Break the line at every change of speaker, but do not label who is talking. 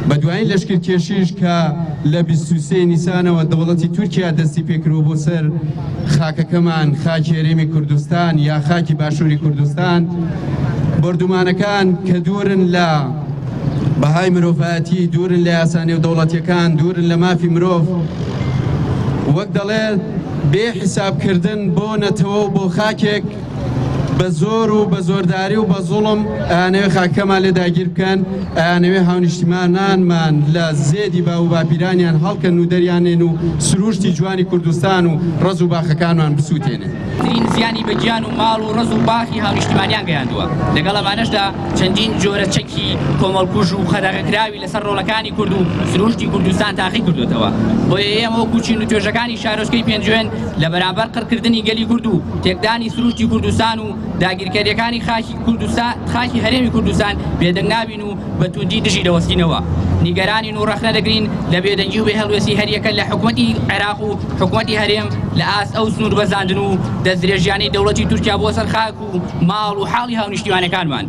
بە دوایین لەشکرکێشیش کە لە 23 نیسانەوە دەوڵەتی تورکیا دەستی پێکردەوە بۆ سەر خاکەکەمان، خاکی هەرێمی کوردستان یا خاکی باشووری کوردستان، بەردومانەکان کە دوورن لە بەهای مرۆڤایەتی، دوورن لە یاسانێ و دەوڵەتیەکان، دوورن لە مافی مرۆڤ، وەک دەڵێت بێ حیسابکردن بۆ نەتەوە و بۆ خاکێک بە زۆر و بە زۆرداری و بە زوڵم ئەیانەوێ خاکەمان لێ داگیر بکەن، ئەیانەوێ هاونیشتیمانانمان لە زێدی با و باپیرانیان هەڵکەن و دەریانێن و سروشتی جوانی کوردستان و ڕەز و باخەکانمان بسووتێنێن.
ترین زیانی بە گیان و ماڵ و ڕز و باخی هاونیشتیمانیان گەیاندووە. لەگەڵ ئەمانەشدا چەندین جۆرە چەکی کۆمەڵکوژ و خەدەغەکراوی لەسەر ڕۆڵەکانی کورد و سروشتی کوردستان تاقی کردوێتەوە. بۆیە ئێمە وەکو چین و توێژەکانی شارۆچکەی پێنجوێن لە بەرامبەر قڕکردنی گەلی کورد و تێکدانی سروشتی کوردستان و داگیرکاریەکانی خاکی هەرێمی کوردستان بێدەنگ نابین و بە توندی دژی دەوەستینەوە. نیگەرانین و ڕەخنە دەگرین لە بێدەنگی و بێهەڵوێسی هەریەکە لە حکوومەتی عێراق و حکوومەتی هەرێم لە ئاس ئەو سنوور بەزاندن و دەستدرێژیانەی دەوڵەتی تورکیا بۆ سەر خاک و ماڵ و حاڵی هاونیشتیمانەکانمان.